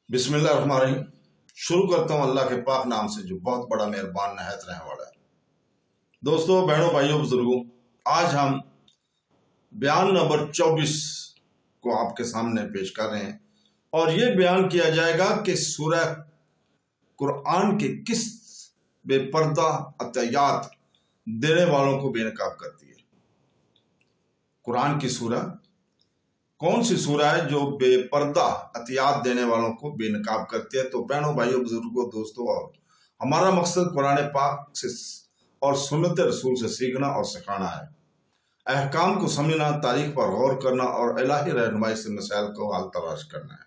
बिस्मिल्लाह रहमान रहीम। शुरू करता हूँ अल्लाह के पाक नाम से जो बहुत बड़ा मेहरबान नहायत रहने वाला है। दोस्तों, बहनों, भाइयों, बुजुर्गों, आज हम बयान नंबर 24 को आपके सामने पेश कर रहे हैं और ये बयान किया जाएगा कि सूरह कुरान के किस बेपर्दा अतायात देने वालों को बेनकाब करती है। कुरान की सूरह कौन सी सूरह है जो बेपर्दा अतियात देने वालों को बेनकाब करती है। तो बहनों, भाइयों, बुजुर्गों, दोस्तों, और हमारा मकसद कुरान पाक से और सुन्नत रसूल से सीखना और सिखाना है, अहकाम को समझना, तारीख पर गौर करना और इलाही रहनुमाई से मसाइल को हल तलाश करना है।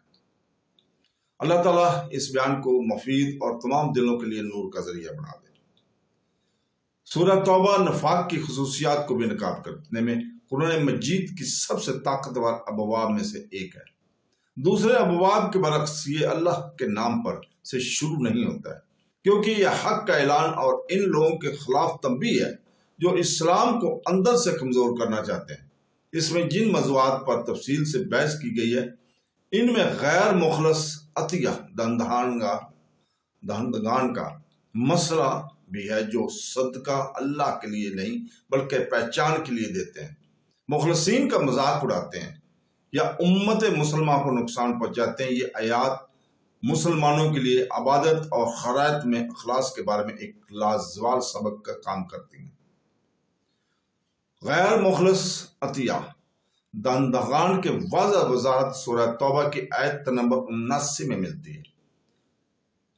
अल्लाह ताला इस बयान को मुफीद और तमाम दिलों के लिए नूर का जरिया बना दे। सूरह तौबा नफाक की खुसूसियात को बेनकाब करने में कुरान मजीद की सबसे ताकतवर अबवाब में से एक है। दूसरे अबवाब के बरक्स ये अल्लाह के नाम पर से शुरू नहीं होता है, क्योंकि यह हक का ऐलान और इन लोगों के खिलाफ तंबीह है जो इस्लाम को अंदर से कमजोर करना चाहते हैं। इसमें जिन मज़ूआत पर तफसील से बहस की गई है, इनमें गैर मुखलस अतिया दहंदगान का मसला भी है, जो सदका अल्लाह के लिए नहीं बल्कि पहचान के लिए देते हैं, मुखलसीन का मजाक उड़ाते हैं या उम्मत मुसलमान को नुकसान पहुंचाते हैं। ये आयात मुसलमानों के लिए इबादत और खैरात में इखलास के बारे में एक लाजवाब सबक का काम करती हैं। गैर मुखलस अतिया दहंदगान के वाज़ह वजाहत सूरह तौबा की आयत नंबर 79 में मिलती है,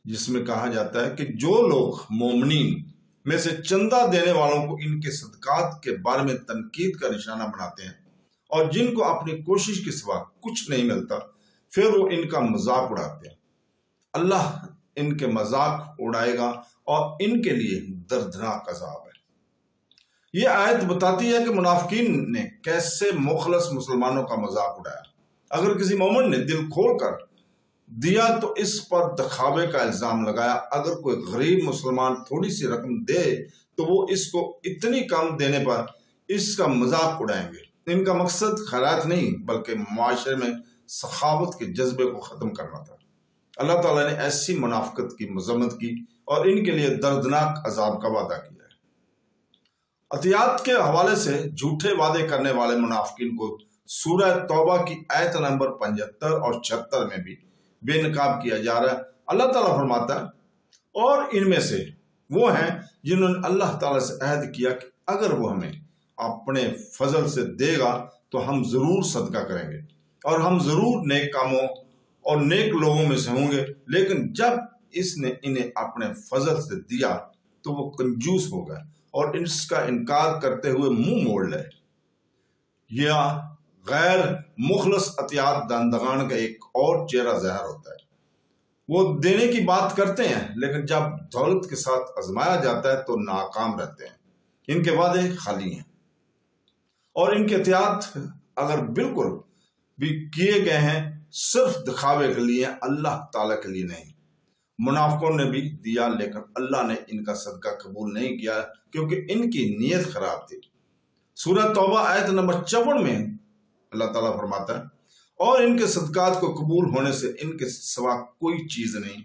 जिसमें कहा जाता है कि जो लोग मोमिनीन में से चंदा देने वालों को इनके सदकात के बारे में तनकीद का निशाना बनाते हैं और जिनको अपनी कोशिश के सिवा कुछ नहीं मिलता, फिर वो इनका मजाक उड़ाते हैं। अल्लाह इनके मजाक उड़ाएगा और इनके लिए दर्दनाक अज़ाब है। ये आयत बताती है कि मुनाफिकीन ने कैसे मुखलस मुसलमानों का मजाक उड़ाया। अगर किसी मोमिन ने दिल खोल कर दिया तो इस पर दिखावे का इल्जाम लगाया। अगर कोई गरीब मुसलमान थोड़ी सी रकम दे तो वो इसको इतनी कम देने पर इसका मजाक उड़ाएंगे। इनका मकसद खैरात नहीं बल्कि मुआशरे में सखावत के जज्बे को ख़त्म करना था। अल्लाह ताला ने ऐसी मुनाफिकत की मजम्मत की और इनके लिए दर्दनाक अजाब का वादा किया है। अतियात के हवाले से झूठे वादे करने वाले मुनाफिकीन को सूरह तौबा की आयत नंबर 75 और 76 में भी बेनकाब किया जा रहा है। अल्लाह ताला फरमाता है, और इनमें से वो हैं जिन्होंने अल्लाह ताला से अहद किया कि अगर वो हमें अपने फजल से देगा तो हम जरूर सदका करेंगे और हम जरूर नेक कामों और नेक लोगों में से होंगे। लेकिन जब इसने इन्हें अपने फजल से दिया तो वो कंजूस हो गए और इसका इनकार करते हुए मुंह मोड़ ले। या गैर मुखलस अतियात दहंदगान का एक और चेहरा ज़ाहिर होता है। वो देने की बात करते हैं, लेकिन जब दौलत के साथ आजमाया जाता है तो नाकाम रहते हैं। इनके वादे खाली हैं और इनके अतियात अगर बिल्कुल भी किए गए हैं सिर्फ दिखावे के लिए, अल्लाह ताला के लिए नहीं। मुनाफिकों ने भी दिया लेकिन अल्लाह ने इनका सदका कबूल नहीं किया क्योंकि इनकी नीयत खराब थी। सूरह तौबा आयत नंबर 54 में अल्लाह ताला फरमाता है, और इनके सदकात को कबूल होने से इनके सिवा कोई चीज नहीं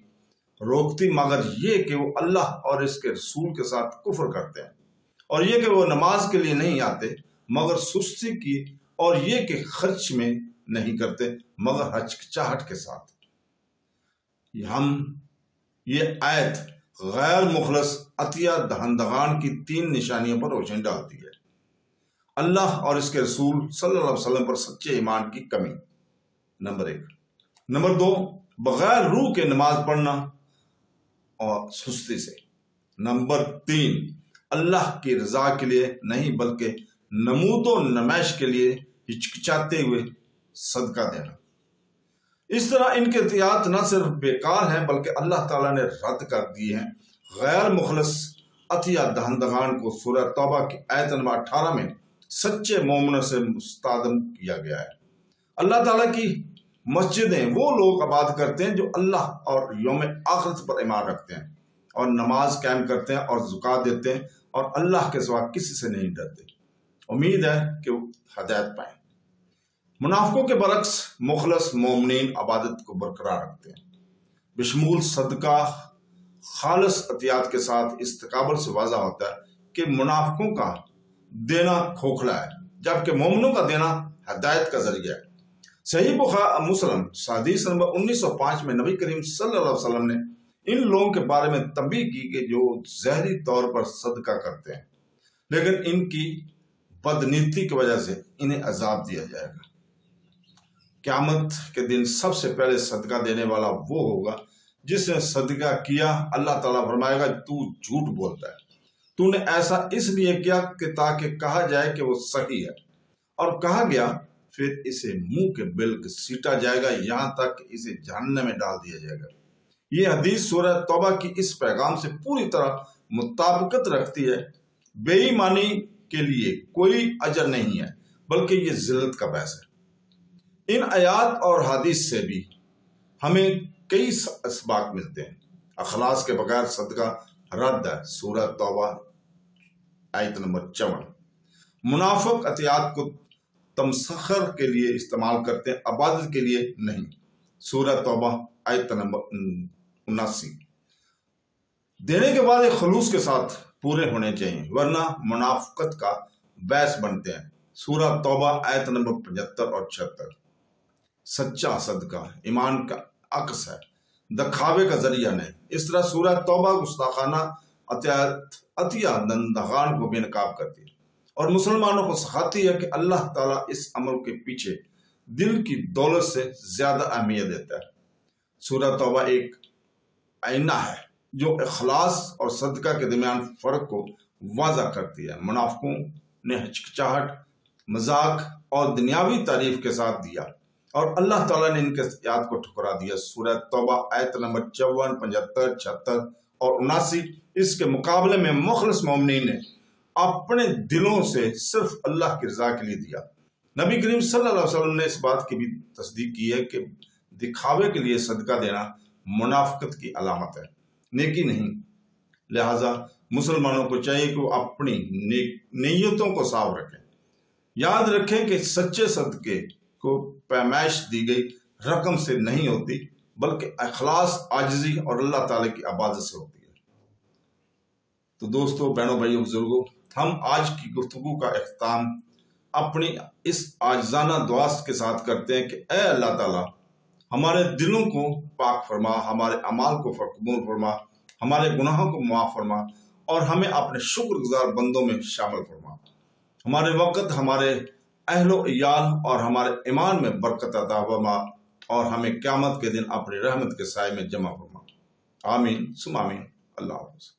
रोकती मगर ये कि वो अल्लाह और इसके रसूल के साथ कुफ्र करते हैं, और ये कि वो नमाज के लिए नहीं आते मगर सुस्ती की, और ये कि खर्च में नहीं करते मगर हिचकिचाहट के साथ। ये आयत गैर मुखलस अतिया दहंदगान की 3 निशानियों पर रोशनी डालती है। अल्लाह और इसके रसूल सल्लल्लाहु अलैहि वसल्लम पर सच्चे ईमान की कमी, नंबर 1। नंबर 2, बगैर रूह के नमाज पढ़ना और सुस्ती से। नंबर 3, अल्लाह की रजा के लिए नहीं बल्कि नमूदो नमैश के लिए हिचकिचाते हुए सदका देना। इस तरह इनके एहतियात न सिर्फ बेकार हैं बल्कि अल्लाह ताला ने रद्द कर दिए हैं। गैर मुखलस अतिया दहंदगान को सूरह तौबा की आयत नंबर 18 में सच्चे मोमिनों से मुस्तादम किया गया है। अल्लाह ताला की मस्जिदें वो लोग आबाद करते हैं जो अल्लाह और यौम आखिरत पर ईमान रखते हैं और नमाज कायम करते हैं और ज़कात देते हैं और अल्लाह के सिवा किसी से नहीं डरते। उम्मीद है कि वो हदायत पाएं। मुनाफिकों के बरक्स मुखलस मोमिनीन इबादत को बरकरार रखते हैं। بشمول صدقہ خالص عطیات کے ساتھ استقابل سے واضح ہوتا ہے کہ منافقوں کا دینا کھوکھلا ہے جبکہ مومنوں کا دینا ہدایت کا ذریعہ ہے۔ صحیح مسلم حدیث نمبر 1905 میں نبی کریم صلی اللہ علیہ وسلم نے ان لوگوں کے بارے میں تنبیہ کی کہ جو ظاہری طور پر صدقہ کرتے ہیں لیکن ان کی بدنیتی کی وجہ سے انہیں عذاب دیا جائے گا۔ قیامت کے دن سب سے پہلے صدقہ دینے والا وہ ہوگا جس نے صدقہ کیا۔ اللہ تعالیٰ فرمائے گا تو جھوٹ بولتا ہے، تو نے ایسا اس لیے کیا کہ تاکہ کہا جائے کہ وہ صحیح ہے، اور کہا گیا پھر اسے منہ کے بل سیٹا جائے گا یہاں تک کہ اسے جہنم میں ڈال دیا جائے گا۔ یہ حدیث سورہ توبہ کی اس پیغام سے پوری طرح مطابقت رکھتی ہے۔ بے ایمانی کے لیے کوئی اجر نہیں ہے بلکہ یہ ذلت کا باعث ہے۔ ان آیات اور حدیث سے بھی ہمیں کئی اسباق ملتے ہیں۔ اخلاص کے بغیر صدقہ رد ہے، سورہ توبہ آیت نمبر 54۔ منافق عطیات کو تمسخر کے لیے استعمال کرتے ہیں، عبادت کے لیے نہیں، سورہ توبہ آیت نمبر 79۔ دینے کے بعد ایک خلوص کے ساتھ پورے ہونے چاہیے ورنہ منافقت کا باعث بنتے ہیں، سورہ توبہ آیت نمبر 75 اور 76۔ سچا صدقہ ایمان کا عکس ہے، دکھاوے کا ذریعہ نہیں۔ اس طرح سورہ توبہ گستاخانہ عطیہ دندغان کو بے نقاب کرتی ہے اور مسلمانوں کو سکھاتی ہے کہ اللہ تعالیٰ اس عمل کے پیچھے دل کی دولت سے زیادہ اہمیت دیتا ہے۔ سورہ توبہ ایک آئینہ ہے جو اخلاص اور صدقہ کے درمیان فرق کو واضح کرتی ہے۔ منافقوں نے ہچکچاہٹ، مذاق اور دنیاوی تعریف کے ساتھ دیا اور اللہ تعالیٰ نے ان کے یاد کو ٹھکرا دیا، سورہ توبہ آیت نمبر 54، 75، 76 اور 79۔ اس کے مقابلے میں مخلص مومنین نے اپنے دلوں سے صرف اللہ کی رضا کے لیے دیا۔ نبی کریم صلی اللہ علیہ وسلم نے اس بات کی بھی تصدیق کی ہے کہ دکھاوے کے لیے صدقہ دینا منافقت کی علامت ہے، نیکی نہیں۔ لہٰذا مسلمانوں کو چاہیے کہ وہ اپنی نیتوں کو صاف رکھیں۔ یاد رکھیں کہ سچے صدقے کو پیمائش دی گئی رقم سے نہیں ہوتی بلکہ اخلاص، عاجزی اور اللہ تعالیٰ کی عبادت سے ہوتی ہے۔ تو دوستو، بہنوں، بھائیوں، بزرگوں، ہم آج کی گفتگو کا اختتام اپنی اس عاجزانہ دعا کے ساتھ کرتے ہیں کہ اے اللہ تعالیٰ ہمارے دلوں کو پاک فرما، ہمارے اعمال کو قبول فرما، ہمارے گناہوں کو معاف فرما اور ہمیں اپنے شکر گزار بندوں میں شامل فرما۔ ہمارے وقت، ہمارے اہل و عیال اور ہمارے ایمان میں برکت عطا فرما اور ہمیں قیامت کے دن اپنی رحمت کے سائے میں جمع فرما۔ آمین ثم آمین۔ اللہ حافظ۔